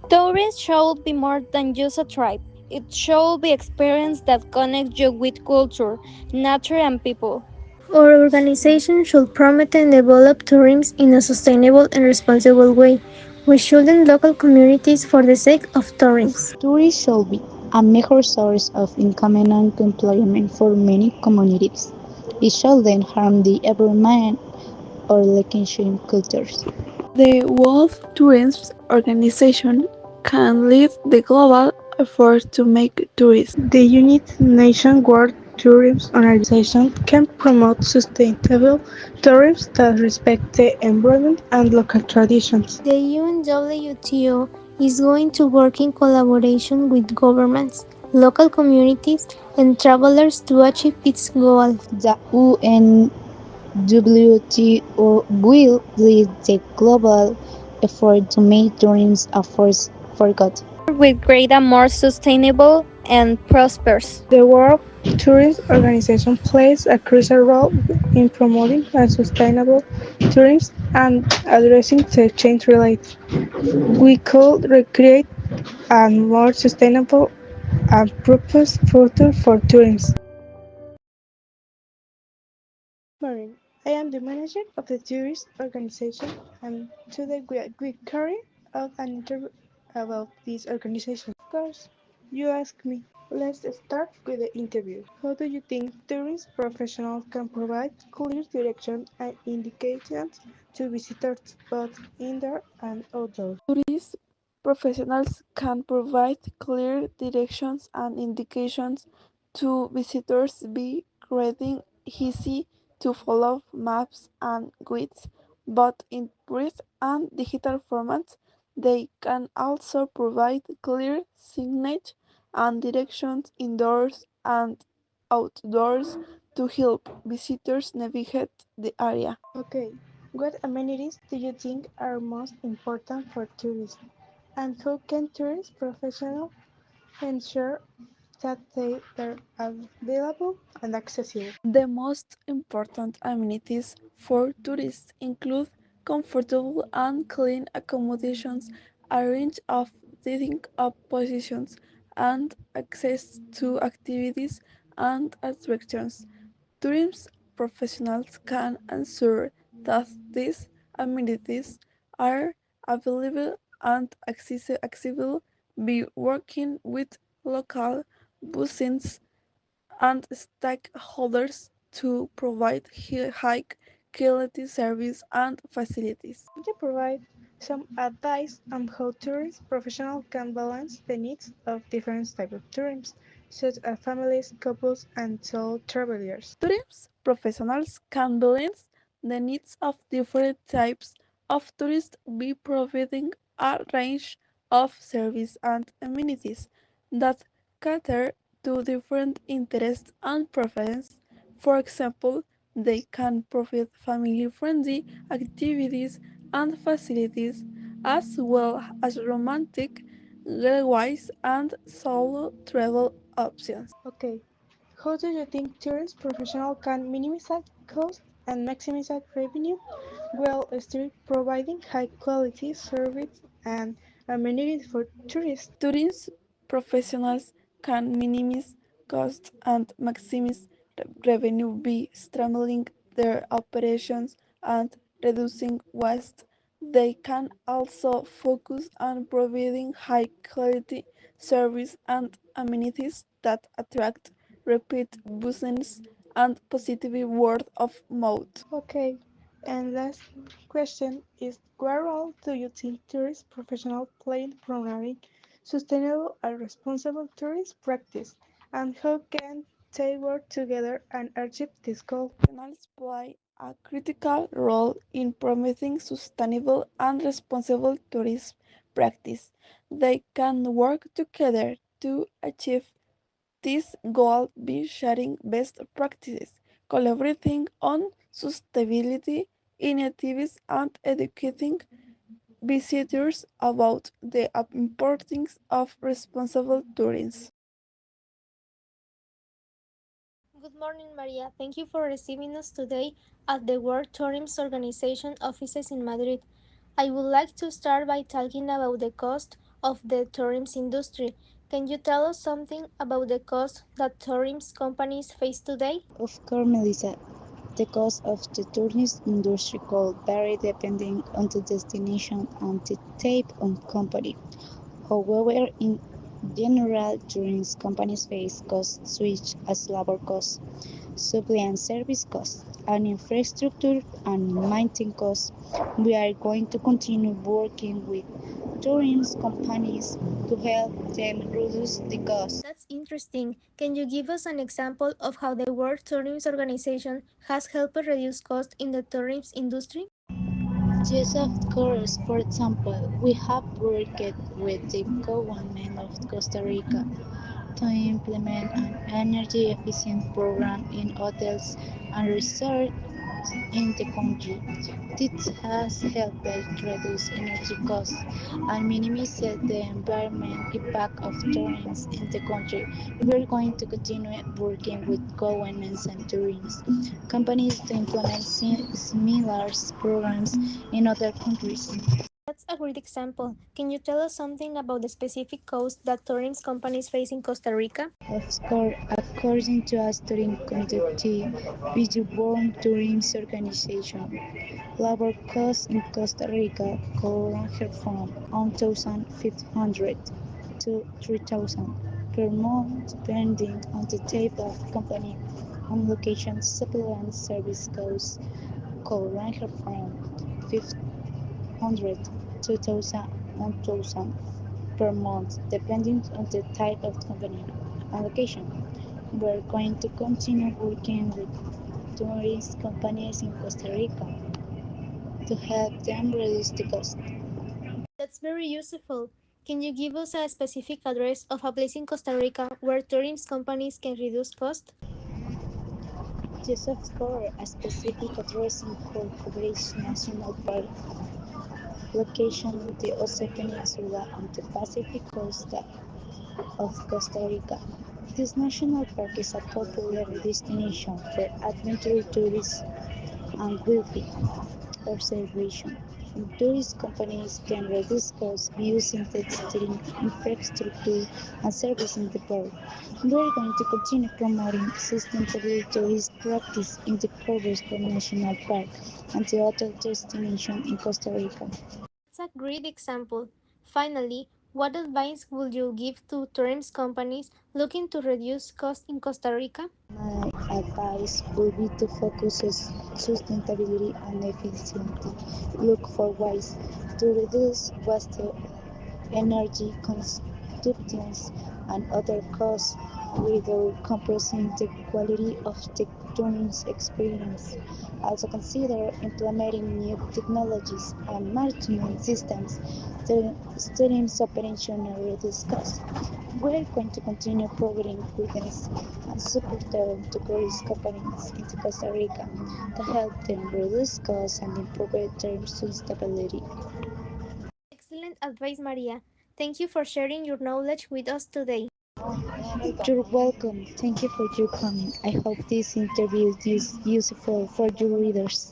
Tourism should be more than just a trip. It should be experience that connects you with culture, nature and people. Our organization should promote and develop tourism in a sustainable and responsible way. We shouldn't local communities for the sake of tourism. Tourism should be a major source of income and employment for many communities. It shouldn't harm the environment or location cultures. The World Tourism Organization can lead the global effort to make tourism. The United Nations World Tourism Organization can promote sustainable tourism that respect the environment and local traditions. The UNWTO is going to work in collaboration with governments, local communities, and travelers to achieve its goal. The UNWTO will lead the global effort to make tourism a force for good. With greater, more sustainable and prosperous. The World Tourism Organization plays a crucial role in promoting a sustainable tourism and addressing the change related. We could recreate a more sustainable and purpose future for tourism. Morning. I am the manager of the tourist organization, and today we carry out an interview about this organization. Of course, you ask me. Let's start with the interview. How do you think tourist professionals can provide clear direction and indications to visitors, both indoor and outdoor? Tourist professionals can provide clear directions and indications to visitors by creating easy to follow maps and guides, both in print and digital formats. They can also provide clear signage and directions indoors and outdoors to help visitors navigate the area. Okay, what amenities do you think are most important for tourists? And how can tourist professionals ensure that they are available and accessible? The most important amenities for tourists include comfortable and clean accommodations, a range of sitting up positions, and access to activities and attractions. Tourism professionals can ensure that these amenities are available and accessible by working with local business and stakeholders to provide high quality service and facilities. Could you provide some advice on how tourist professionals can balance the needs of different types of tourists, such as families, couples, and solo travelers? Tourism professionals can balance the needs of different types of tourists by providing a range of services and amenities that cater to different interests and preferences. For example, they can provide family-friendly activities and facilities, as well as romantic getaways and solo travel options. Okay, how do you think tourist professionals can minimize costs and maximize revenue while still providing high quality service and amenities for tourists? Tourism professionals can minimize costs and maximize revenue by streamlining their operations and reducing waste. They can also focus on providing high quality service and amenities that attract repeat business and positive word of mouth. Okay, and last question is what role do you think tourist professionals play in promoting sustainable and responsible tourist practice, and how can they work together and achieve this goal? Professionals play a critical role in promoting sustainable and responsible tourism practice. They can work together to achieve this goal by sharing best practices, collaborating on sustainability initiatives, and educating visitors about the importance of responsible tourism. Good morning, Maria. Thank you for receiving us today at the World Tourism Organization offices in Madrid. I would like to start by talking about the cost of the tourism industry. Can you tell us something about the costs that tourism companies face today? Of course, Melissa, the cost of the tourism industry could vary depending on the destination and the type of company. However, in general, tourism companies face costs such as labor costs, supply and service costs, and infrastructure and maintenance costs. We are going to continue working with tourism companies to help them reduce the cost. That's interesting. Can you give us an example of how the World Tourism Organization has helped reduce costs in the tourism industry? Yes, of course. For example, we have worked with the government of Costa Rica to implement an energy efficient program in hotels and resorts in the country. This has helped reduce energy costs and minimize the environmental impact of tourism in the country. We are going to continue working with governments and tourism companies to implement similar programs in other countries. That's a great example. Can you tell us something about the specific costs that tourism companies face in Costa Rica? Of course, according to a study conducted by the World Tourism Organization, labor costs in Costa Rica could range from 1,500 to 3,000 per month, depending on the type of company and location. Supply and service costs could range from 500 to 1,000 per month, depending on the type of company and location. We're going to continue working with tourist companies in Costa Rica to help them reduce the cost. That's very useful. Can you give us a specific address of a place in Costa Rica where tourism companies can reduce cost? Yes, of course, a specific address in Corcova's National Park, location in the Ose Peninsula on the Pacific coast of Costa Rica. This national park is a popular destination for adventure tourists and wildlife observation. Tourist companies can reduce costs using the existing infrastructure and service in the park. We are going to continue promoting sustainable tourist practice in the Corcova's National Park and the other destinations in Costa Rica. That's a great example. Finally, what advice would you give to tourism companies looking to reduce costs in Costa Rica? My advice would be to focus on sustainability and efficiency. Look for ways to reduce waste, energy consumption, and other costs without compromising the quality of the tourism experience. Also consider implementing new technologies and management systems to students' operational reduce costs. We are going to continue providing guidance and support to tourist companies in Costa Rica to help them reduce costs and improve their sustainability. Excellent advice, Maria. Thank you for sharing your knowledge with us today. You're welcome. Thank you for your comment. I hope this interview is useful for your readers.